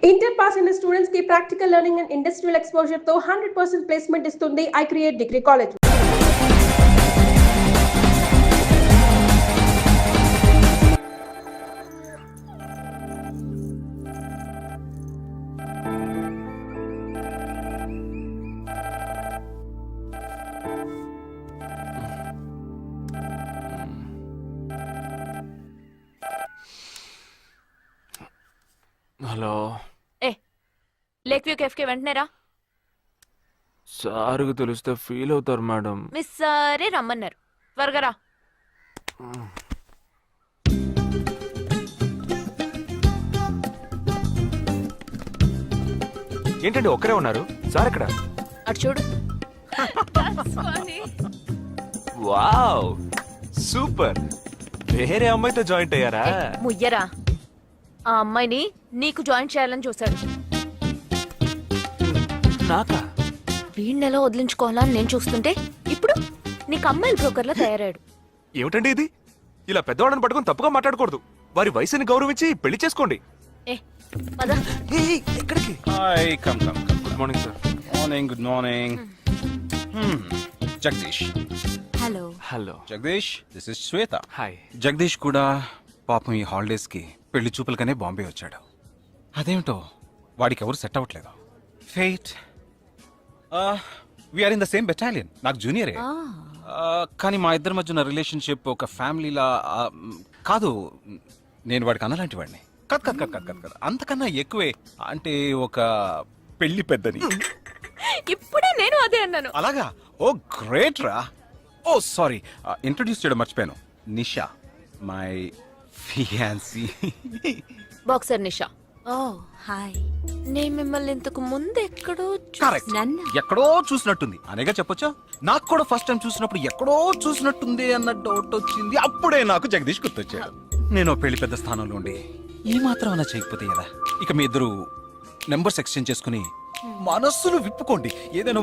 Inter pass అయిన students కి practical learning and industrial exposure తో 100% ప్లేస్మెంట్ ఇస్తుంది I create degree college. Hello lake view కేఫ్కి వెంటనే రా. సార్కి తెలిస్తే ఫీల్ అవుతారు మేడం. మిస్ సారే రమ్మన్నారు, త్వరగా రా. ఏంటండి ఒక్కరే ఉన్నారు? సార్ ఎక్కడ? అటు చూడు. Wow super. వేరే అమ్మాయితో జాయింట్ అయ్యారా? ముయ్యరా, ఆ అమ్మాయిని నీకు జాయిన్ చేయాలని చూశాడు. నాకా? వీణ్ణెలా వదిలించుకోవాలని నేను చూస్తుంటే ఇప్పుడు నీకు అమ్మాయిల బ్రోకర్లా తయారాడు. ఏమిటండి ఇది? ఇలా పెద్దవాళ్ళని పట్టుకొని తప్పుగా మాట్లాడకూడదు. వారి వయసుని గౌరవించి పెళ్లి చేసుకోండి. ఏ పద. ఎక్కడికి? Hi, come. Good morning sir. Good morning. Jagdish. Hello. Hello Jagdish, this is Shweta. Hi. Jagadish కూడా పాపం ఈ హాలిడేస్ కి పెళ్లి చూపులకనే బాంబే వచ్చాడు. అదేమిటో వాడికి ఎవరు సెట్ అవ్వట్లేదు. Fate. We are in the same battalion. నాకు జూనియరే. కానీ మా ఇద్దరి మధ్య ఉన్న రిలేషన్షిప్ ఒక ఫ్యామిలీలా కాదు. నేను వాడికి అన్నలాంటి వాడిని కాదు. అంతకన్నా ఎక్కువే. అంటే ఒక పెళ్లి పెద్దని. ఇప్పుడే నేను అదే అన్నాను. అలాగా? ఓ గ్రేట్ రా. ఓ సారీ, ఇంట్రొడ్యూస్ చేయడం మర్చిపోయాను. Nisha, my fiancee. Boxer Nisha. Oh hi. నేను మిమ్మల్ని ఇంతకు ముందు ఎక్కడో కరెక్ట్. ఎక్కడో చూసినట్టుంది అనేగా చెప్పొచ్చా? నాకు కూడా ఫస్ట్ టైం చూసినప్పుడు ఎక్కడో చూసినట్టుంది అన్న డౌట్ వచ్చింది. అప్పుడే నాకు జగదీష్ గుర్తొచ్చాడు. నేను పెళ్లి పెద్ద స్థానంలో ఉండి ఈ మాత్రం అలా చేయకపోతే కదా. ఇక మీ ఇద్దరు నెంబర్స్ ఎక్స్చేంజ్ చేసుకుని మనస్సులు విప్పుకోండి. ఏదైనా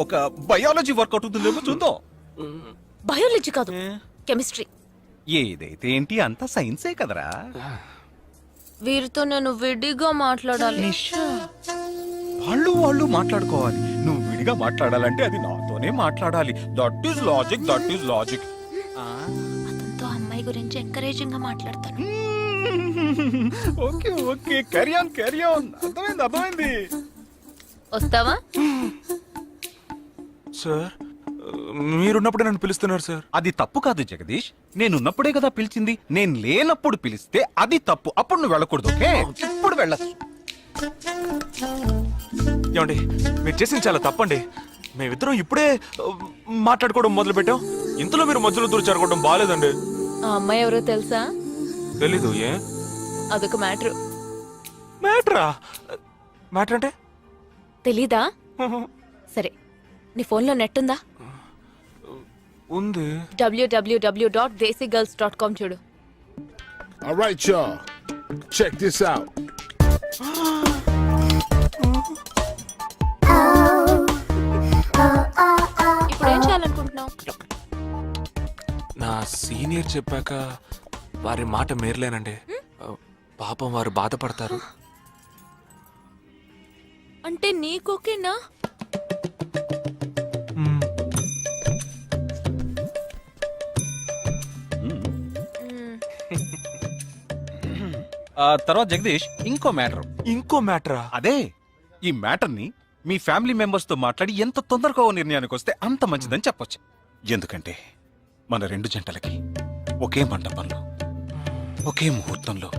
ఒక బయాలజీ వర్కౌట్ అవుతుందేమో చూద్దాం. బయాలజీ కాదు, కెమిస్ట్రీ. ఏదైతే ఏంటి, అంతా సైన్సే కదరా. వీరితో నేను విడిగా మాట్లాడాలి. నిషా, వాళ్ళు మాట్లాడుకోవాలి. నువ్వు విడిగా మాట్లాడాలంటే అది నాతోనే మాట్లాడాలి. That is logic. అతనితో అమ్మాయి గురించి ఎంకరేజింగ్ గా మాట్లాడతాను. Okay carry on. అర్థమైంది. వస్తావా? సార్ మీరున్నప్పుడే నన్ను పిలుస్తున్నారు సార్. అది తప్పు కాదు జగదీష్. నేనున్నప్పుడే కదా పిలిచింది. నేను లేనప్పుడు పిలిస్తే అది తప్పు. అప్పుడు నువ్వు వెళ్ళకూడదు. ఓకే, ఇప్పుడు వెళ్ళచ్చు. ఏమండి, మీరు చేసింది చాలా తప్పండి. మేమిద్దరం ఇప్పుడే మాట్లాడుకోవడం మొదలు పెట్టాం. ఇంతలో మీరు మధ్యలో దూరం జరగడం బాగాలేదండి. ఆ అమ్మాయి ఎవరో తెలుసా? తెలీదు. ఏ? అదొక మ్యాటర్. మ్యాటరా? మ్యాటర్ అంటే? తెలీదా? సరే, నీ ఫోన్లో నెట్ ఉందా? ఉంది. www.desigirls.com చూడు. All right, y'all. Check this out. ఇప్పుడు ఏం చేయాలనుకుంటున్నావు? నా సీనియర్ చెప్పాక వారి మాట మేరలేనండి. పాపం వారు బాధపడతారు. అంటే నీకోకేనా? తర్వాత జగదీష్, ఇంకో మ్యాటరా? అదే, ఈ మ్యాటర్ ని మీ ఫ్యామిలీ మెంబర్స్ తో మాట్లాడి ఎంత తొందరగా ఓ నిర్ణయానికి వస్తే అంత మంచిదని చెప్పొచ్చు. ఎందుకంటే మన రెండు జంటలకి ఒకే మండపంలో ఒకే ముహూర్తంలో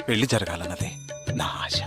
పెళ్లి జరగాలన్నదే నా ఆశ.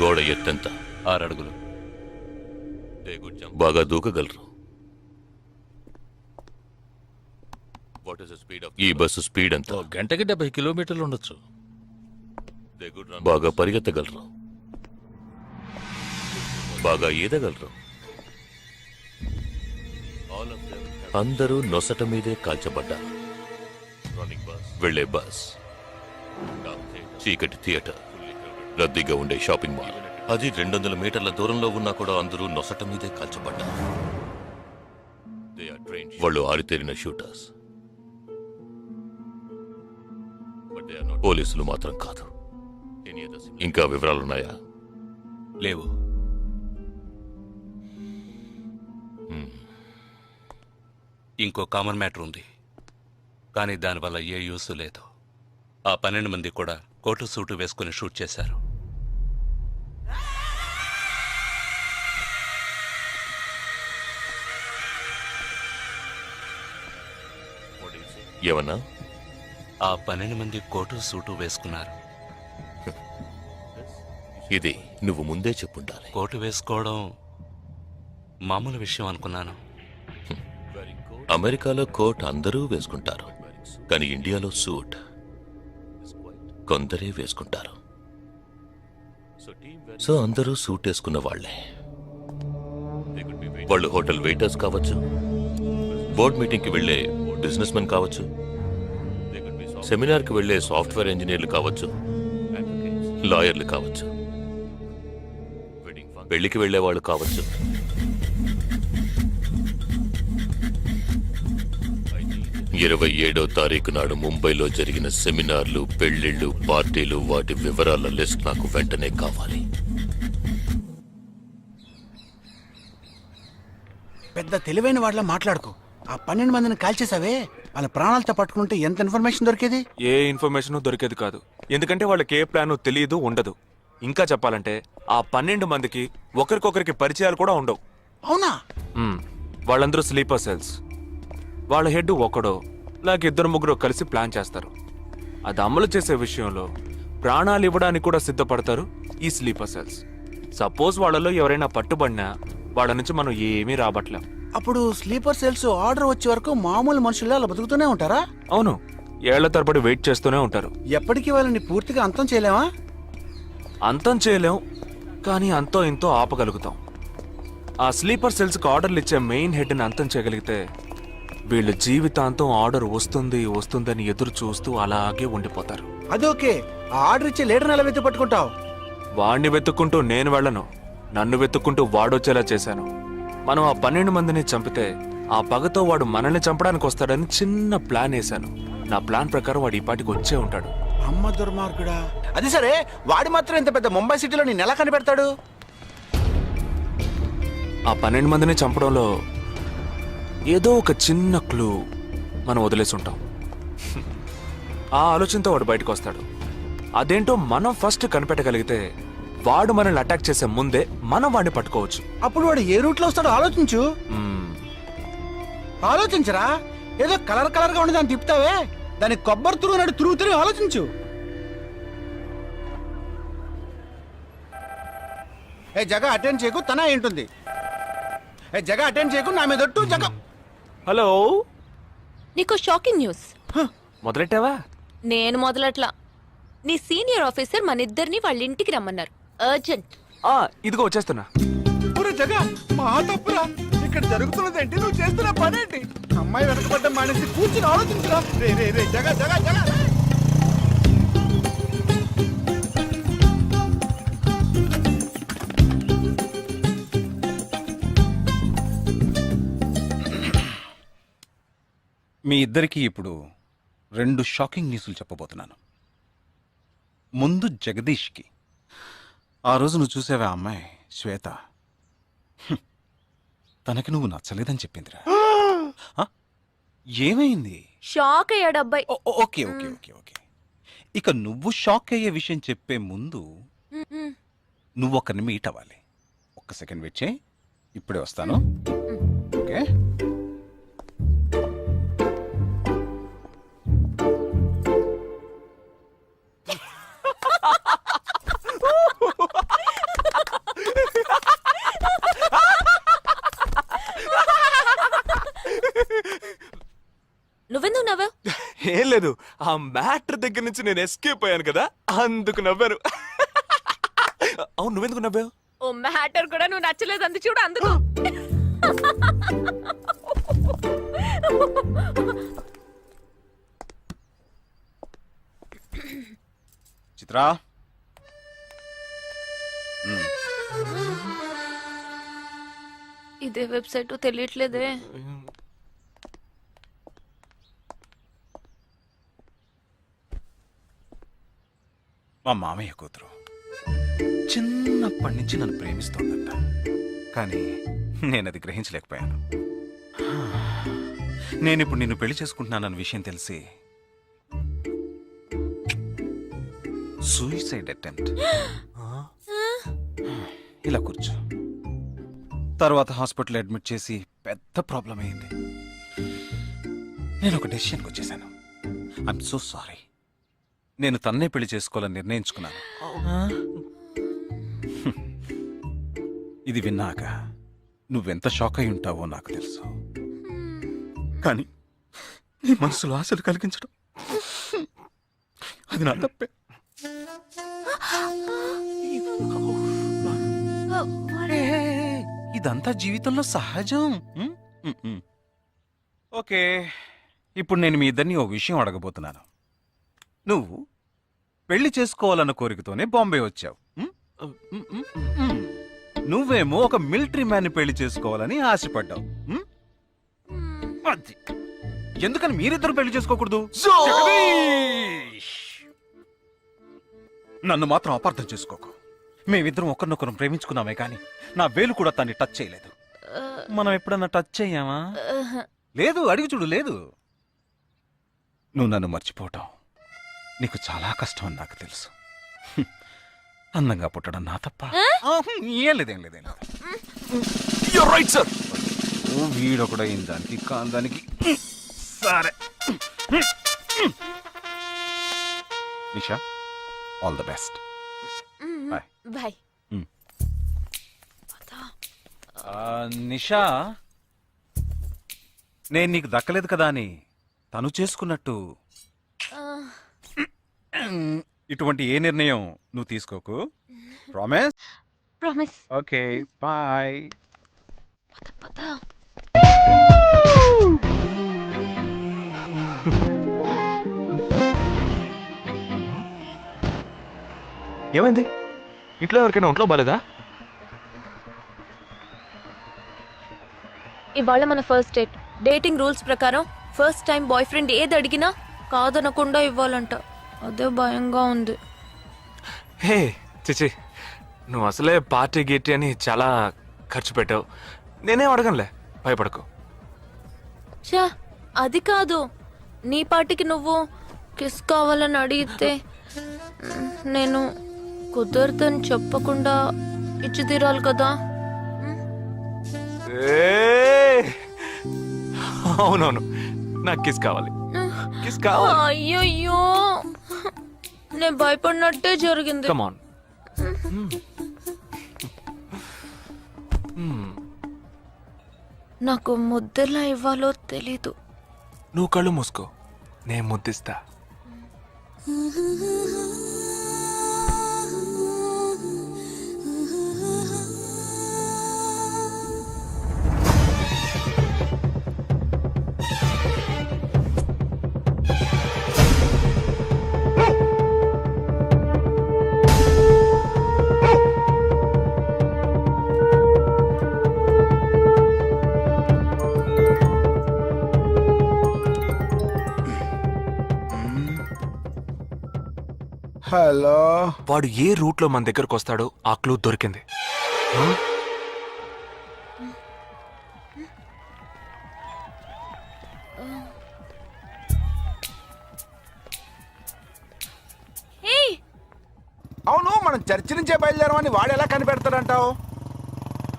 గోడ ఎత్తెంత? 6 అడుగులు. బాగా దూకగలరు. ఈ బస్సు స్పీడ్ ఎంత? గంటకి 70 కిలోమీటర్లు ఉండొచ్చు. బాగా పరిగెత్తగలరు. బాగా ఈదగలరు. అందరూ నొసట మీదే కాల్చబడ్డారు. వెళ్లే బస్, చీకటి థియేటర్, రద్దీగా ఉండే షాపింగ్ మాల్, అది 200 మీటర్ల దూరంలో ఉన్నా కూడా అందరూ నొసట మీదే కాల్చబడ్డారు. వాళ్ళు ఆరితేరిన షూటర్స్. పోలీసులు మాత్రం కాదు. ఇంకా వివరాలున్నాయా? లేవు. ఇంకో కామన్ మ్యాటర్ ఉంది, కానీ దానివల్ల ఏ యూస్ లేదు. ఆ 12 మంది కూడా కోటు సూటు వేసుకుని షూట్ చేశారు. ఏమన్నా? ఆ 12 మంది కోటు సూటు వేసుకున్నారు. ఇది నువ్వు ముందే చెప్పుండాలి. కోటు వేసుకోవడం మామూలు విషయం అనుకున్నాను. అమెరికాలో కోట్ అందరూ వేసుకుంటారు, కానీ ఇండియాలో సూట్ కొందరే వేసుకుంటారు. సో అందరూ సూట్ వేసుకున్న వాళ్లే. వాళ్ళు హోటల్ వెయిటర్స్ కావచ్చు, బోర్డ్ మీటింగ్కి వెళ్లే బిజినెస్ మెన్ కావచ్చు, సెమినార్కి వెళ్లే సాఫ్ట్వేర్ ఇంజనీర్లు కావచ్చు, లాయర్లు కావచ్చు, పెళ్లికి వెళ్లే వాళ్ళు కావచ్చు. 27వ తారీఖు నాడు ముంబైలో జరిగిన సెమినార్లు, పెళ్లిళ్లు, పార్టీలు, వాటి వివరాల లిస్ట్ నాకు వెంటనే కావాలి. పెద్ద తెలివైన వాళ్ళ మాట్లాడుకో. ఆ 12 మందిని కాల్చేసావే, వాళ్ళ ప్రాణాలతో పట్టుకుంటే ఎంత ఇన్ఫర్మేషన్ దొరికేది? ఏ ఇన్ఫర్మేషన్ దొరికేది కాదు, ఎందుకంటే వాళ్ళకి ఏ ప్లాన్ తెలియదు, ఉండదు. ఇంకా చెప్పాలంటే ఆ 12 మందికి ఒకరికొకరికి పరిచయాలు కూడా ఉండవు. అవునా? వాళ్ళందరూ స్లీపర్ సెల్స్. వాళ్ళ హెడ్ ఒకడో లేక 2-3 కలిసి ప్లాన్ చేస్తారు. అది అమలు చేసే విషయంలో ప్రాణాలు ఇవ్వడానికి కూడా సిద్ధపడతారు ఈ స్లీపర్ సెల్స్. సపోజ్ వాళ్ళలో ఎవరైనా పట్టుబడినా వాళ్ళ నుంచి మనం ఏమీ రాబట్లేం. అప్పుడు స్లీపర్ సెల్స్ ఆర్డర్ వచ్చే వరకు మామూలు మనుషుల్లో అలా బతుకుతూనే ఉంటారా? అవును, ఏళ్ల తరబడి వెయిట్ చేస్తూనే ఉంటారు. ఎప్పటికీ వాళ్ళని పూర్తిగా అంతం చేయలేమా? అంతం చేయలేం, కానీ అంతో ఇంతో ఆపగలుగుతాం. ఆ స్లీపర్ సెల్స్కి ఆర్డర్లు ఇచ్చే మెయిన్ హెడ్ని అంతం చేయగలిగితే వీళ్ళు జీవితాంతం ఆర్డర్ వస్తుందని ఎదురు చూస్తూ అలాగే ఉండిపోతారు. అదోకే, ఆ ఆర్డర్ ఇచ్చే లీడర్ని ఎలా వెతు పట్టుకుంటావు? వాడిని వెతుక్కుంటూ నేను వెళ్ళను, నన్ను వెతుక్కుంటూ వాడొచ్చేలా చేశాను. మనం ఆ 12 మందిని చంపితే ఆ పగతో వాడు మనల్ని చంపడానికి వస్తాడని చిన్న ప్లాన్ వేశాను. నా ప్లాన్ ప్రకారం వాడు ఈ పాటికి వచ్చే ఉంటాడు. అమ్మ దుర్మార్గుడా. అది సరే, వాడి మాత్రం ఇంత పెద్ద ముంబై సిటీలో నేను ఎలా కనిపెడతాడు? ఆ 12 మందిని చంపడంలో ఏదో ఒక చిన్న క్లూ మనం వదిలేసి ఉంటాం. ఆ ఆలోచనతో వాడు బయటకు వస్తాడు. అదేంటో మనం ఫస్ట్ కనిపెట్టగలిగితే వాడు మనల్ని అటాక్ చేసే ముందే మనం వాడిని పట్టుకోవచ్చు. అప్పుడు వాడు ఏ రూట్లో వస్తాడో ఆలోచించు. ఆలోచించరా, ఏదో కలర్ గా ఉండదు అని తిప్పుతావే, దాని కొబ్బరి తురుగు తిరుగుతూనే ఆలోచించు. ఏ జగ అటెండ్ చేయకు, తన ఏంటుంది? ఏ జగ అటెండ్ చేయకు, నా మీద ఒట్టు. జగ హలో, నీకు షాకింగ్ న్యూస్. మొదలెట్టావా? నేను మొదలట్లా. నీ సీనియర్ ఆఫీసర్ మన ఇద్దరిని వాళ్ళ ఇంటికి రమ్మన్నారు, అర్జెంట్. ఇదిగో వచ్చేస్తున్నా. జగ మా తప్పురా, ఇక్కడ జరుగుతున్నదేంటి, నువ్వు చేస్తున్న పనేంటి? అమ్మాయి వెనకబడ్డ మానేసి కూర్చుని ఆలోచించరా. రే రే రే జగ జగ జగ. మీ ఇద్దరికి ఇప్పుడు 2 షాకింగ్ న్యూస్లు చెప్పబోతున్నాను. ముందు జగదీష్కి. ఆ రోజు నువ్వు చూసావా అమ్మాయి శ్వేత, తనకి నువ్వు నచ్చలేదని చెప్పిందిరా. ఏమైంది? షాక్ అయ్యాడు అబ్బాయి. Okay okay okay okay. ఇక నువ్వు షాక్ అయ్యే విషయం చెప్పే ముందు నువ్వు ఒకరిని మీట్ అవ్వాలి. 1 సెకండ్ వెయిట్ చేయి, ఇప్పుడే వస్తాను. ఓకే. ఏం లేదు, ఆ మ్యాటర్ దగ్గర నుంచి నేను ఎస్కేప్ అయ్యాను కదా, అందుకు నవ్వాను. అవును, నువ్వెందుకు నవ్వావు? ఓ మ్యాటర్ కూడా నువ్వు నచ్చలేదు అంది చూడు అందుకు. చిత్రా, ఇదే వెబ్సైట్ తెలియట్లేదే. మా మామయ్య కూతురు చిన్నప్పటి నుంచి నన్ను ప్రేమిస్తోందంట, కానీ నేను అది గ్రహించలేకపోయాను. నేనిప్పుడు నిన్ను పెళ్లి చేసుకుంటున్నానన్న విషయం తెలిసి సూసైడ్ అటెంప్ట్. ఇలా కూర్చో. తర్వాత హాస్పిటల్ అడ్మిట్ చేసి పెద్ద ప్రాబ్లం అయింది. నేను ఒక డెసిషన్కి వచ్చేసాను. I'm so sorry. నేను తన్నే పెళ్లి చేసుకోవాలని నిర్ణయించుకున్నాను. ఇది విన్నాక నువ్వెంత షాక్ అయి ఉంటావో నాకు తెలుసు, కానీ నీ మనసులో ఆశలు కలిగించడం అది నా తప్పే. ఇదంతా జీవితంలో సహజం. ఓకే, ఇప్పుడు నేను మీ ఇద్దరిని ఓ విషయం అడగబోతున్నాను. నువ్వు పెళ్లి చేసుకోవాలన్న కోరికతోనే బాంబే వచ్చావు. నువ్వేమో ఒక మిలిటరీ మ్యాన్ పెళ్లి చేసుకోవాలని ఆశపడ్డావు. అది ఎందుకని మీరిద్దరు పెళ్లి చేసుకోకూడదు? నన్ను మాత్రం అపార్థం చేసుకోకు. మేమిద్దరం ఒకరినొకరం ప్రేమించుకున్నామే కానీ నా వేలు కూడా తన్ని టచ్ చేయలేదు. మనం ఎప్పుడన్నా టచ్ అయ్యామా? లేదు, అడిగి చూడు. లేదు. నువ్వు నన్ను మర్చిపోవటం నీకు చాలా కష్టం అని నాకు తెలుసు. అందంగా పుట్టడం నా తప్ప. ఏం లేదేం లేదేం లేదు. Right sir. వీడొకడు అయిన దానికి కాందానికి. సరే Nisha, all the best. Bye bye. Nisha, నేను నీకు దక్కలేదు కదా అని తను చేసుకున్నట్టు ఇటువంటి ఏ నిర్ణయం నువ్వు తీసుకోకు. ప్రామిస్? ప్రామిస్. Okay, bye. ఏమైంది? ఇంట్లో ఎవరికైనా ఒంట్లో బాలేదా? ఇవాళ మన ఫస్ట్ డేట్. డేటింగ్ రూల్స్ ప్రకారం ఫస్ట్ టైం బాయ్ ఫ్రెండ్ ఏది అడిగినా కాదనకుండా ఇవ్వాలంట. అదే భయంగా ఉంది. హే చిచి, నువ్వు అసలే పార్టీ గీటీ అని చాలా ఖర్చు పెట్టావు. నేనేం అడగనులే, భయపడకు. చా, అది కాదు. నీ పార్టీకి నువ్వు కిస్ కావాలని అడిగితే నేను కుదరదని చెప్పకుండా ఇచ్చి తీరాలి కదా. అవునవును, నాకు కిస్ కావాలి. కిస్ కావాలి. అయ్యయ్యో, నేను భయపడినట్టే జరిగింది. Come on. నాకు ముద్దెలా ఇవ్వాలో తెలీదు. నువ్వు కళ్ళు మూసుకో, నేను ముద్దిస్తా. హలో. వాడు ఏ రూట్ లో మన దగ్గరకు వస్తాడో ఆ క్లూ దొరికింది. అవును, మనం చర్చి నుంచే బయలుదేరమని వాడు ఎలా కనిపెడతాడంటావు?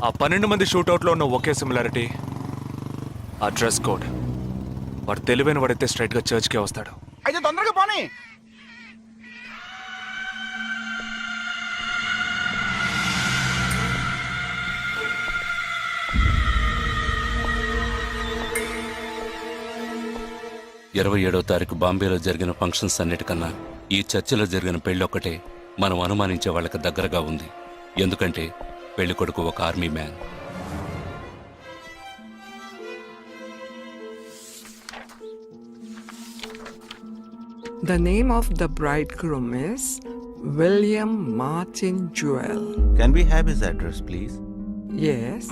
ఆ 12 మంది షూట్అవుట్ లో ఉన్న ఒకే సిమిలారిటీ ఆ డ్రెస్ కోడ్. వాడు తెలివైన వాడైతే స్ట్రైట్ గా చర్చ్ కే వస్తాడు. అయితే తొందరగా పోనీ. 27వ తారీఖు బాంబేలో జరిగిన ఫంక్షన్స్ అన్నిటికన్నా ఈ చర్చిలో జరిగిన పెళ్ళొక్కటే మనం అనుమానించే వాళ్ళకి దగ్గరగా ఉంది. ఎందుకంటే పెళ్లి కొడుకు ఒక army man. The name of the bridegroom is William Martin Jewell. Can we have his address, please? Yes.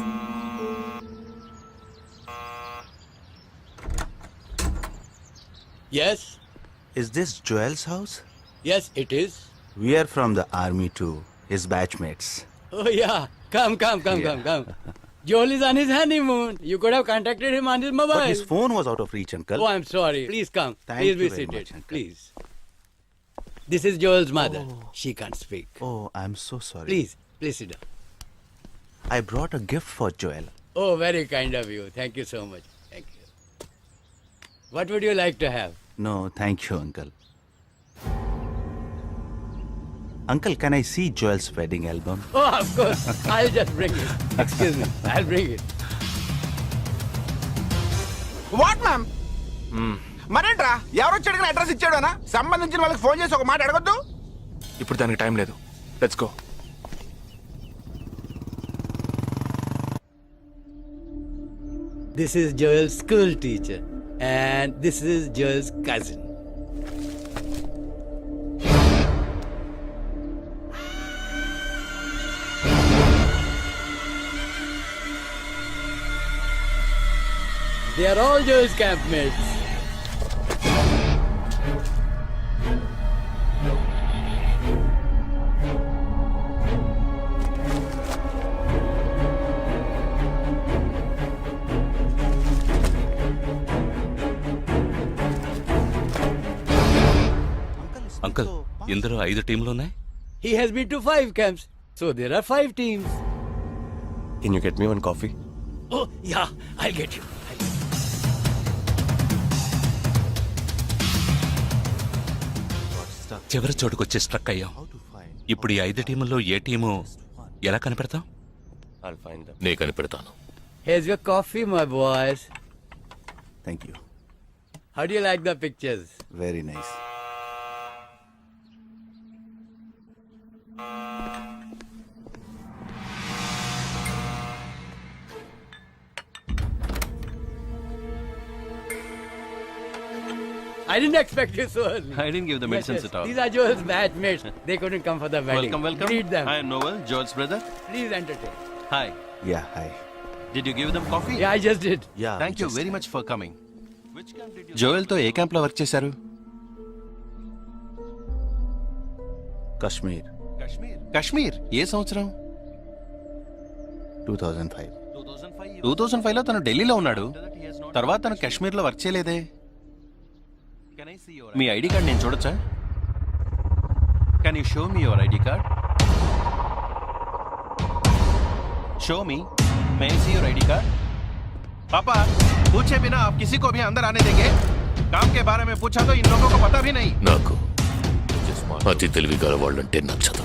Yes, Is this Joel's house? yes, it is. We are from the army too, his batchmates. Oh, yeah. Come. Joel is on his honeymoon. You could have contacted him on his mobile. But his phone was out of reach, uncle. Oh, I'm sorry. Please come. Thank Please you be very seated. much, uncle. Please. This is Joel's mother. She can't speak. Oh, I'm so sorry. Please sit down. I brought a gift for Joel. Oh, very kind of you. Thank you so much. Thank you. What would you like to have? No, thank you, uncle. Uncle, can I see Joel's wedding album? Oh, of course. I'll just bring it. Excuse me. I'll bring it. What ma'am మరేంట్రా ఎవరు వచ్చాడు address ఇచ్చాడనా సంబంధించిన వాళ్ళకి phone చేసి ఒక మాట అడగొద్దు. ఇప్పుడు దానికి టైం లేదు. Let's go. This is Joel's school teacher. And this is Joel's cousin. They are all Joel's campmates. Uncle, ఇందులో 5 టీంలు ఉన్నాయి. He has been to 5 camps. So there are 5 teams. Can you get me one coffee? Oh, yeah, I'll get you. చివరి చోటుకొచ్చి struck అయ్యాం. ఇప్పుడు ఈ 5 టీముల్లో ఏ team ఎలా కనిపెడతాం? నే కనిపెడతాను. Here's your coffee, my boys. Thank you. How do you like the pictures? Very nice. I didn't expect you so early. I didn't give the medicines at all. These are Joel's batchmates. They couldn't come for the wedding. Welcome. Greet them. Hi, Noel, Joel's brother. Please entertain. Hi. Yeah, hi. Did you give them coffee? Yeah, I just did. Yeah. Thank you just- very much for coming. Which camp did you? Joel తో ఏ camp లో work చేశారు? Kashmir, Kashmir. ఏ సంవత్సరం? 2005. 2005 లో తను ఢిల్లీలో ఉన్నాడు. తర్వాత తను కాశ్మీర్ లో వర్క్ చేయలేదే. మీ ఐడి కార్డ్ నేను చూడొచ్చా? Can you show me your ID card? Show me. May I see your ID card? पापा, पूछे बिना आप किसी को भी अंदर आने देंगे? काम के बारे में पूछा तो इन लोगों को पता भी नहीं. నాకు అతి తెలివి గల వాళ్ళంటే నచ్చదు.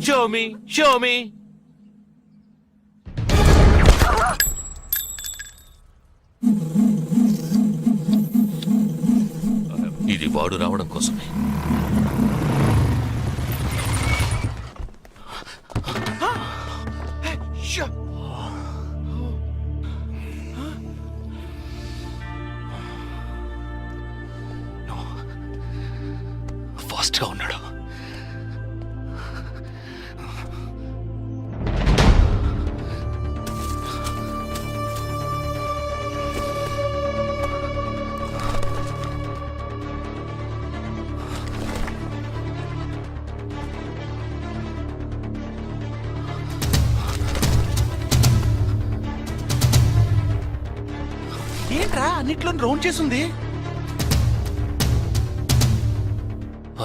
Show me. ఇది వాడు రావడం కోసమే. ఫాస్ట్ గా ఉన్నాడు. ఏంట్రా అన్నిట్లో రౌండ్ చేసింది?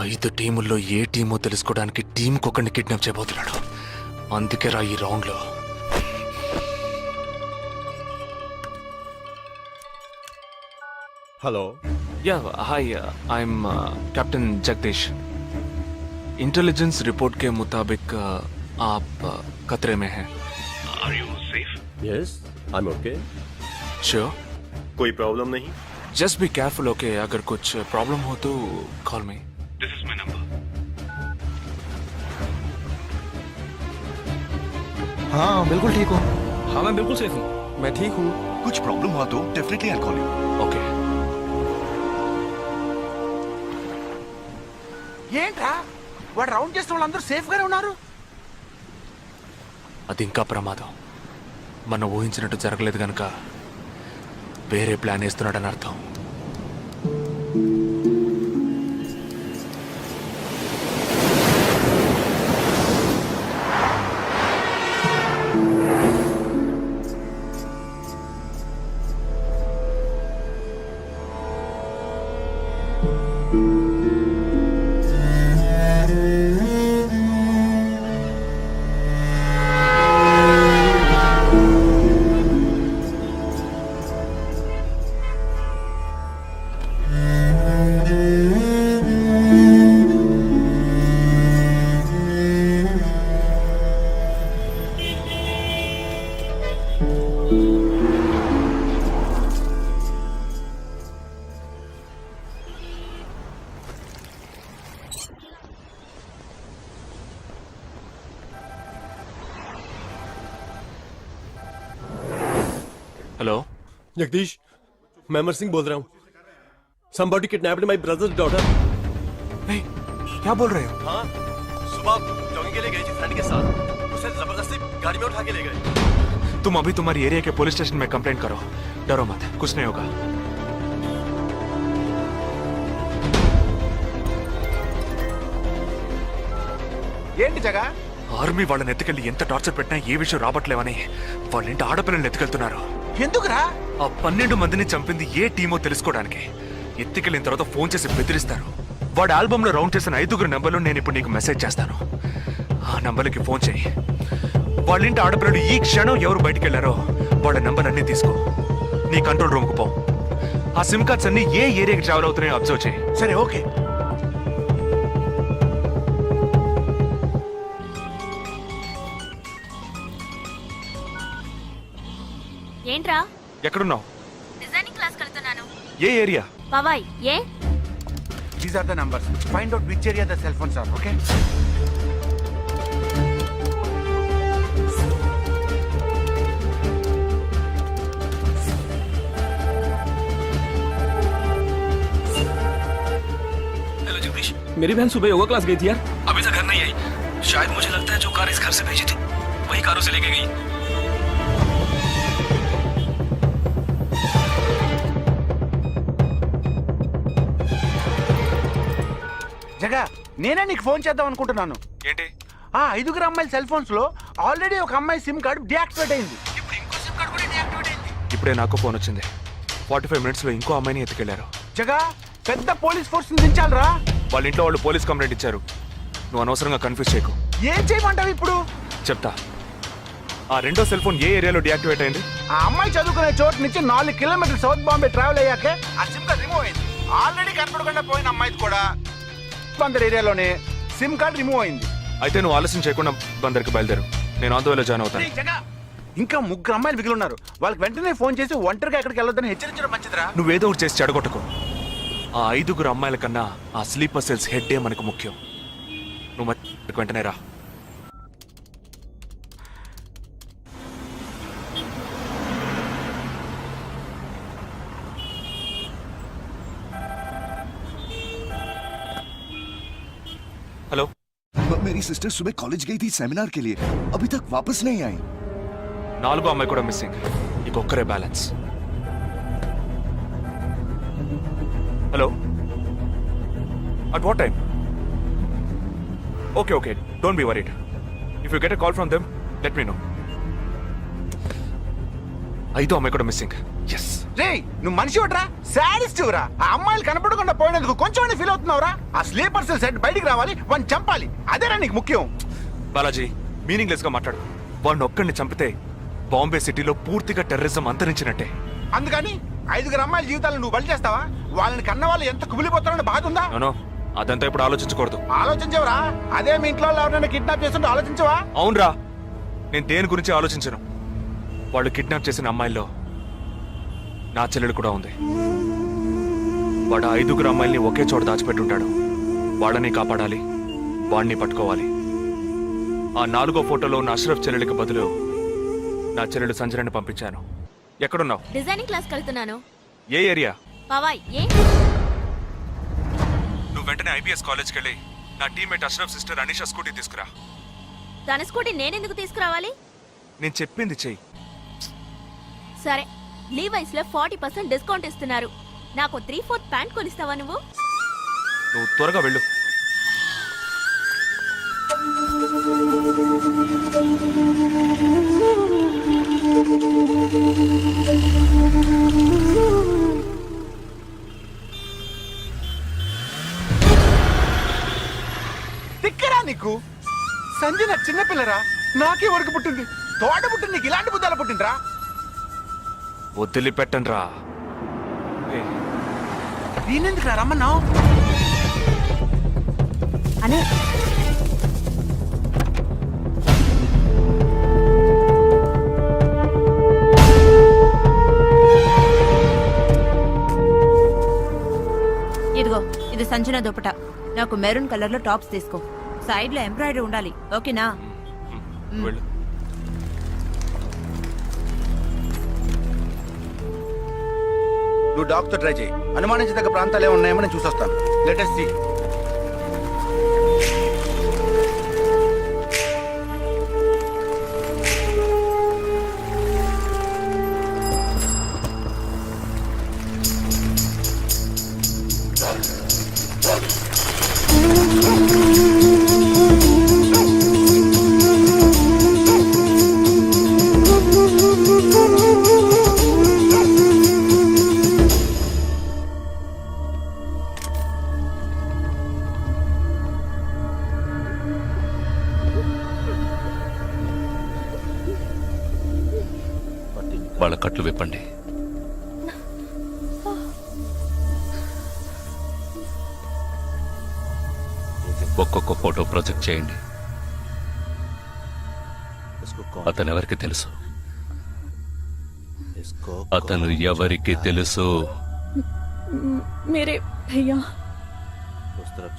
5 టీముల్లో ఏ టీమో తెలుసుకోవడానికి టీంకొకరిని కిడ్నాప్ చేయబోతున్నాడు. అందుకే రా ఈ రౌండ్ లో. Hello. Yeah hi, I'm captain Jagadish. Intelligence report के मुताबिक आप खतरे में हैं। Yes I am okay sure? कोई प्रॉब्लम नहीं जस्ट बी केयरफुल, ओके? अगर कुछ प्रॉब्लम हो तो call me, this is my number. हाँ बिल्कुल ठीक हूँ. हाँ मैं बिल्कुल सेफ हूँ. मैं ठीक हूँ. कुछ प्रॉब्लम हुआ तो definitely I call you. Okay. ఏంట్రా వాడు రౌండ్ చేసిన వాళ్ళందరూ సేఫ్ గానే ఉన్నారు. అది ఇంకా ప్రమాదం. మనం ఊహించినట్టు జరగలేదు కనుక వేరే ప్లాన్ వేస్తున్నాడని అర్థం. हेलो जगदीश मैं अमर सिंह बोल रहा हूँ. Somebody kidnapped my brother's daughter. नहीं, क्या बोल रहे हो? हाँ सुबह जॉगिंग के लिए गई थी फ्रेंड के साथ. उसे जबरदस्ती गाड़ी में उठा के ले गए. तुम अभी तुम्हारी एरिया के पुलिस स्टेशन में कंप्लेंट करो. डरो मत, कुछ नहीं होगा. ఏంటి జగా? ఆర్మీ వాళ్ళని ఎత్తుకెళ్ళి ఎంత టార్చర్ పెట్టినా ఏ విషయం రాబట్లేవని వాళ్ళ ఇంటి ఆడపిల్లల్ని ఎత్తుకెళ్తున్నారు. ఎందుకురా? ఆ 12 మందిని చంపింది ఏ టీమో తెలుసుకోవడానికి. ఎత్తుకెళ్ళిన తర్వాత ఫోన్ చేసి బెదిరిస్తారు. వాడి ఆల్బమ్ లో రౌండ్ చేసిన 5 నెంబర్లు నేను ఇప్పుడు నీకు మెసేజ్ చేస్తాను. ఆ నంబర్లకి ఫోన్ చేయి. వాళ్ళ ఇంటి ఆడపిల్లలు ఈ క్షణం ఎవరు బయటికి వెళ్ళారో వాళ్ళ నంబర్ అన్ని తీసుకో. నీ కంట్రోల్ రూమ్ కు పో. ఆ సిమ్ కార్డ్స్ అన్ని ఏ ఏరియాకి ట్రావెల్ అవుతున్నాయో అబ్జర్వ్ చేయి. సరే ఓకే. ఏంట్రా? ఎక్కడున్నావు? డిజైనింగ్ క్లాస్ వెళ్తున్నాను. ఏ ఏరియా? పవాయ్. ఏ? These are the numbers. Find out which area the cell phones are, okay? Hello Jagdish, मेरी बहन सुबह योगा क्लास गई थी यार. अभी तक घर नहीं आई. शायद मुझे लगता है जो कार इस घर से भेजी थी वही कार उसे लेके गई. జగా నేనే నీకు ఫోన్ చేద్దాం అనుకుంటున్నాను. ఏంటి? ఆ 5 అమ్మాయిల సెల్ ఫోన్స్ లో ఆల్రెడీ ఒక అమ్మాయి సిమ్ కార్డ్ డియాక్టివేట్ అయింది. ఇప్పుడు ఇంకో సిమ్ కార్డ్ కూడా డియాక్టివేట్ అయింది. ఇప్పుడే నాకు ఫోన్ వచ్చింది. 45 మినిట్స్ లో ఇంకో అమ్మాయిని ఎత్తుకెళ్లారు. జగా పెద్ద పోలీస్ ఫోర్స్ దించాలరా. వాళ్ళ ఇంట్లో వాళ్ళు పోలీస్ కంప్లైంట్ ఇచ్చారు. నువ్వు అనవసరంగా కన్ఫ్యూజ్ చేయకు. ఏం చేయమంటావు ఇప్పుడు? చెప్తా. ఆ రెండో సెల్ ఫోన్ ఏ ఏరియాలో డియాక్టివేట్ అయింది? ఆ అమ్మాయి చదువుకునే చోటు నుంచి 4 కిలోమీటర్లు సౌత్ బాంబే ట్రావెల్ అయ్యాకే ఆ సిమ్ కార్డ్ రిమూవ్ అయింది. ఆల్రెడీ కనపడకుండా పోయిన అమ్మాయిది కూడా బందర్ ఏరియాలోనే సిమ్ కార్డ్ రిమూవ్ అయింది. అయితే నువ్వు ఆలస్యం చేయకుండా బందర్కి బయలుదేరు. నేను ఆందోళన జాయిన్ అవుతాను. ఇంకా 3 అమ్మాయిలు మిగిలి ఉన్నారు. వాళ్ళకి వెంటనే ఫోన్ చేసి ఒంటరిగా ఎక్కడికి వెళ్ళొద్దని హెచ్చరించడం మంచిదిరా. నువ్వేదో ఒకటి చేసి చెడగొట్టకు. ఆ 5 అమ్మాయిల కన్నా ఆ స్లీపర్ సెల్స్ హెడ్డే మనకు ముఖ్యం. నువ్వు వెంటనే రా. हेलो. मेरी सिस्टर सुबह कॉलेज गई थी सेमिनार के लिए, अभी तक वापस नहीं आई. 4 అమ్మాయి కూడా మిస్సింగ్. ఇంకొక్కరే balance. Hello. At what time? Okay okay, don't be worried. If you get a call from them let me know. 5 అమ్మాయి కూడా మిస్సింగ్. ఎస్. రే నువ్వు మనిషి ఒకట్రా, సాడిస్ట్ రా. ఆ అమ్మాయిలు కనపడకుండా పోయినందుకు కొంచెం ఫీల్ అవుతున్నావురా. ఆ స్లీపర్ సెల్ సెట్ బయటికి రావాలి, వాడిని చంపాలి. అదేరా నీకు ముఖ్యం. బాలాజీ, మీనింగ్లెస్ గా మాట్లాడు. వాడిని ఒక్కడిని చంపితే బాంబే సిటీలో పూర్తిగా టెర్రరిజం అంతరించినట్టే. అందుకని 5 అమ్మాయిల జీవితాలను నువ్వు బలి చేస్తావా? వాళ్ళని కన్న వాళ్ళు ఎంత కుమిలిపోతారని బాధ ఉందా? నో, అదంతా ఇప్పుడు ఆలోచించకూడదు. ఆలోచించవరా? అదే మీ ఇంట్లో ఎవరైనా కిడ్నాప్ చేస్తుంటే ఆలోచించవా? అవునరా, నేను దేని గురించి ఆలోచించను. వాళ్ళు కిడ్నాప్ చేసిన అమ్మాయిల్లో నా చెల్లెలు కూడా ఉంది. వాడు 5 అమ్మాయిల్ని ఒకే చోట దాచిపెట్టుంటాడు. వాళ్ళని కాపాడాలి, వాడిని పట్టుకోవాలి. ఆ 4వ ఫోటోలో ఉన్న అష్రఫ్ చెల్లెలికి బదులు నా చెల్లెలు సంజనని పంపించాను. ఎక్కడున్నావు? డిజైనింగ్ క్లాస్ వెళ్తున్నాను. ఏ ఏరియా? పవాయ్. ఏ? నువ్వు వెంటనే ఐబీఎస్ కాలేజ్కి వెళ్ళి నా teammate Ashraf sister Anisha scooty తీసుకురా. తన స్కూటీ నేనెందుకు తీసుకురావాలి? నేను చెప్పింది చెయ్యి. సరే, లీవైస్ లో 40% డిస్కౌంట్ ఇస్తున్నారు. నాకు 3/4 ప్యాంట్ కొనిస్తావా నువ్వు? నువ్వు త్వరగా వెళ్ళు. తిక్కరా నీకు? సంజన చిన్నపిల్లరా, నాకే వరకు పుట్టింది. తోట పుట్టింది, నీకు ఇలాంటి బుద్ధాలు పుట్టిండ్రా? వదిలిపెట్టండ్రా. నేనెందుకు రమ్మన్నావు? అనే ఇదిగో, ఇది సంజన దుపట. నాకు మెరూన్ కలర్ లో టాప్స్ తీసుకో. సైడ్ లో ఎంబ్రాయిడరీ ఉండాలి, ఓకేనా? వెళ్ళు. నువ్వు డాక్టర్ ట్రై చేయి. అనుమానించదగ్గ ప్రాంతాలు ఏమి ఉన్నాయేమో నేను చూసొస్తాను. Latest see. వాళ్ళ కట్లు విప్పండి. ఒక్కొక్క ఫోటో ప్రొజెక్ట్ చేయండి. అతను ఎవరికి తెలుసు? అతను ఎవరికి తెలుసు? మీరే భయ్యా.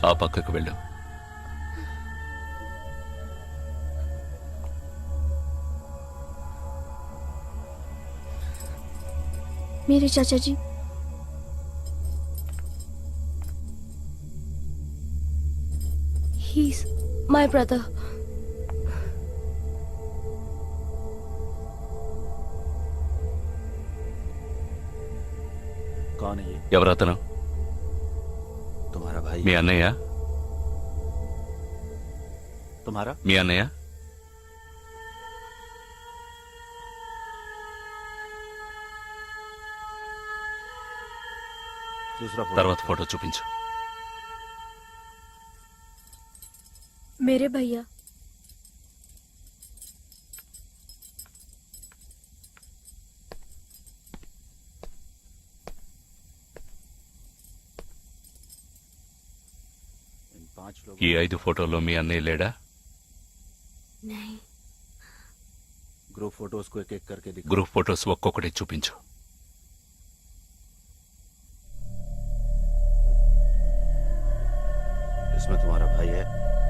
ఆ పక్కకు వెళ్ళు. मेरे चाचा जी। He's my brother. कौन है ये? ఎవరతను? तुम्हारा भाई? మీ అన్నయ్య? तुम्हारा? మీ అన్నయ్య? दूसरा తర్వాత ఫోటో చూపించు. मेरे भैया। ఈ 5 ఫోటోల్లో మీ అన్నయ్య లేడా? नहीं। ग्रुप फोटोज को एक एक करके दिखा. గ్రూప్ ఫోటోస్ ఒక్కొక్కటి చూపించు. इसमें तुम्हारा भाई है?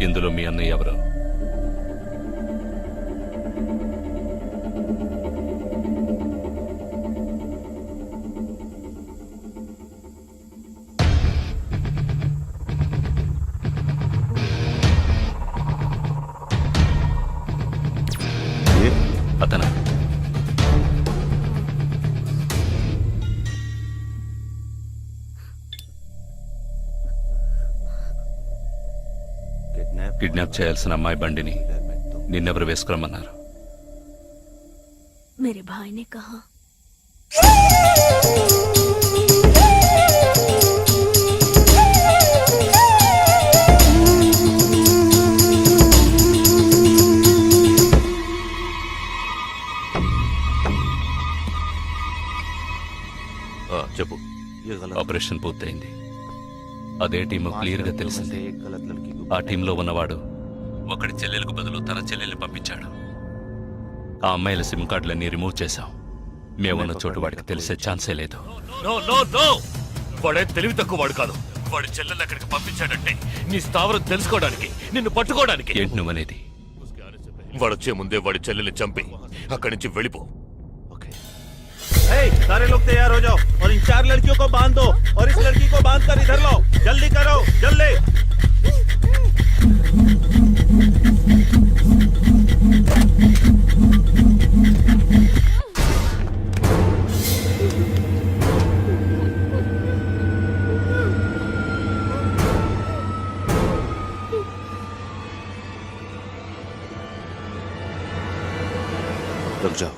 ఇందులో మీ అన్నయ్య ఎవరు? అతను కిడ్నాప్ చేయాల్సిన అమ్మాయి బండిని నిన్నెవరు వేసుకురమ్మన్నారు? मेरे भाई ने कहा। చెప్పు. ఆపరేషన్ పూర్తయింది. అదే టీము క్లియర్గా తెలిసింది. ఆ టీంలో ఉన్నవాడు ఒకడి చెల్లెలకు బదులు తన చెల్లెల్ని పంపించాడు. ఆ అమ్మాయిల సిమ్ కార్డులన్నీ రిమూవ్ చేశాం. మేమున్న చోటు వాడికి తెలిసే ఛాన్సే లేదు. వాడే తెలివి తక్కువ వాడు కాదు. వాడి చెల్లెల్ని అక్కడికి పంపించాడంటే నీ స్థావరం తెలుసుకోవడానికి, నిన్ను పట్టుకోవడానికి. ఏంటి నువ్వనేది? వాడొచ్చే ముందే వాడి చెల్లెల్ని చంపి అక్కడి నుంచి వెళ్ళిపో. सारे लोग तैयार हो जाओ और इन 4 लड़कियों को बांध दो और इस लड़की को बांध कर इधर लो. जल्दी करो, जल्दी. रुक जाओ.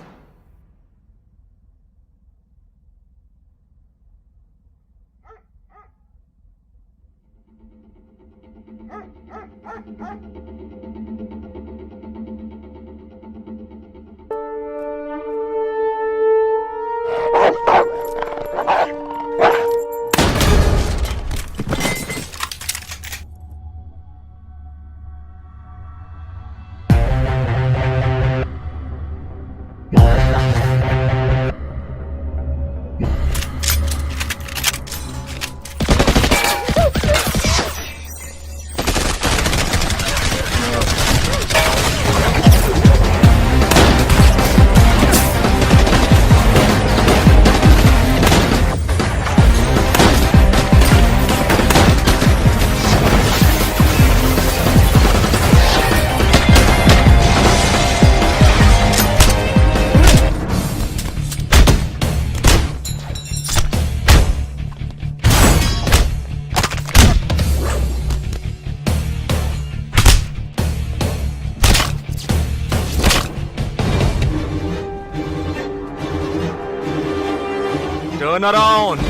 Turn around.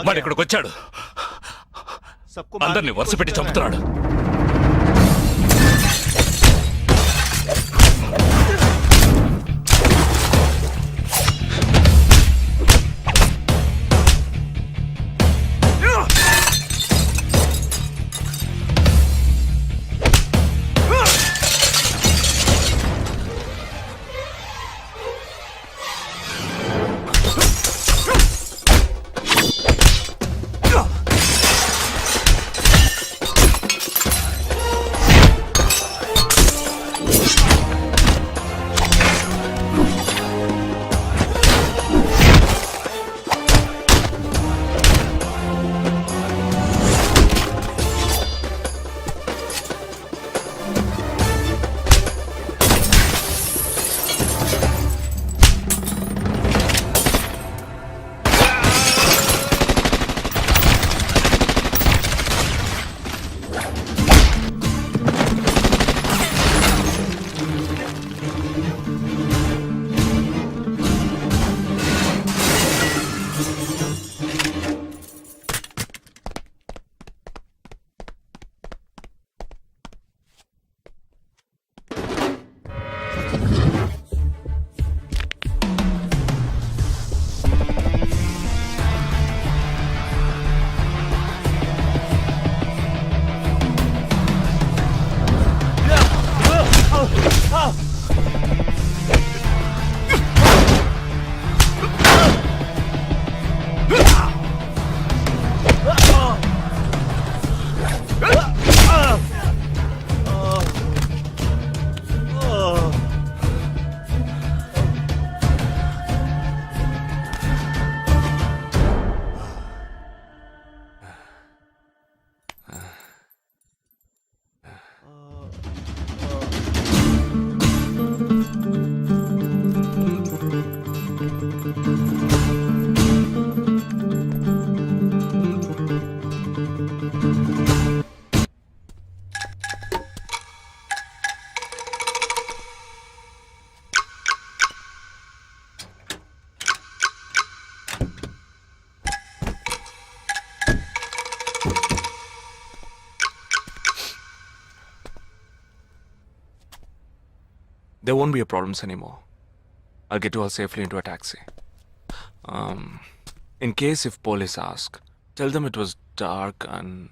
వాడు ఇక్కడికి వచ్చాడు. అందరినీ వరుస పెట్టి చంపుతున్నాడు. There won't be a problems anymore. I'll get you all safely into a taxi. In case if police ask, tell them it was dark and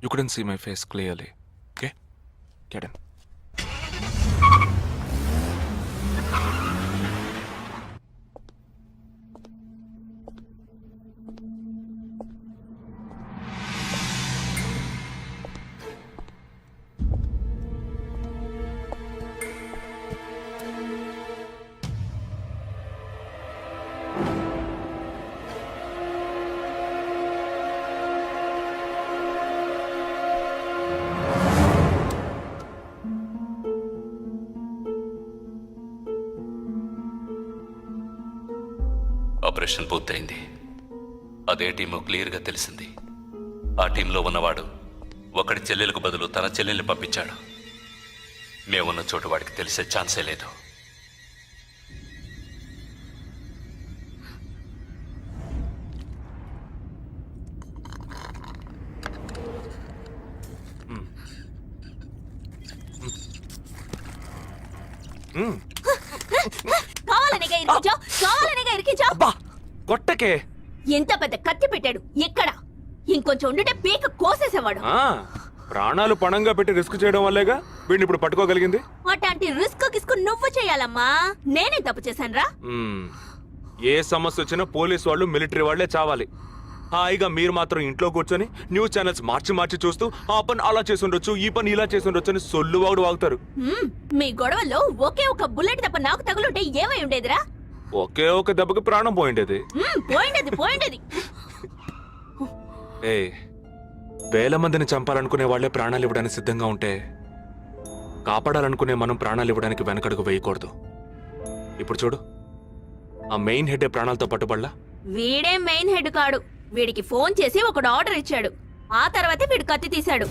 you couldn't see my face clearly. Okay? Get in. Operation పూర్తయింది. అదే team క్లియర్గా తెలిసింది. ఆ టీంలో ఉన్నవాడు ఒకడి చెల్లెలకు బదులు తన చెల్లెల్ని పంపించాడు. మేమున్న చోటు వాడికి తెలిసే ఛాన్సే లేదు. కొట్టకే ఎంత పెద్ద కత్తి పెట్టాడు. ఎక్కడ ఇంకొంచెం ఉండుంటే పీక కోసేసేవాడు. ప్రాణాలు పణంగా పెట్టి రిస్క్ చేయడం వల్లేగా వీడిని ఇప్పుడు పట్టుకోగలిగింది. అట్లాంటి రిస్క్ కిస్కు నువ్వు చేయాలమ్మా. నేనే తప్పు చేశానురా. ఏ సమస్య వచ్చినా పోలీసు వాళ్ళు మిలిటరీ వాళ్లే చావాలి. హాయిగా మీరు మాత్రం ఇంట్లో కూర్చొని న్యూస్ ఛానల్స్ మార్చి చూస్తూ ఆ పని అలా చేసుండొచ్చు, ఈ పని ఇలా చేసుండొచ్చు అని సొల్లు వాగుతారు. మీ గొడవలో ఒకే ఒక బుల్లెట్ తప్ప నాకు తగులుంటే ఏమై ఉండేదిరా? ఒకే ఒక దెబ్బకి ప్రాణం పోయిండేది. పోయిండేది. వేల మందిని చంపాలనుకునే వాళ్లే ప్రాణాలు ఇవ్వడానికి సిద్ధంగా ఉంటే కాపాడాలనుకునే మనం ప్రాణాలు ఇవ్వడానికి వెనకడుగు వేయకూడదు. ఇప్పుడు చూడు, ఆ మెయిన్ హెడ్ ప్రాణాలతో పట్టుబడలా. వీడే మెయిన్ హెడ్ కాడు. వీడికి ఫోన్ చేసి ఒకడు ఆర్డర్ ఇచ్చాడు. ఆ తర్వాతే వీడు కత్తి తీశాడు.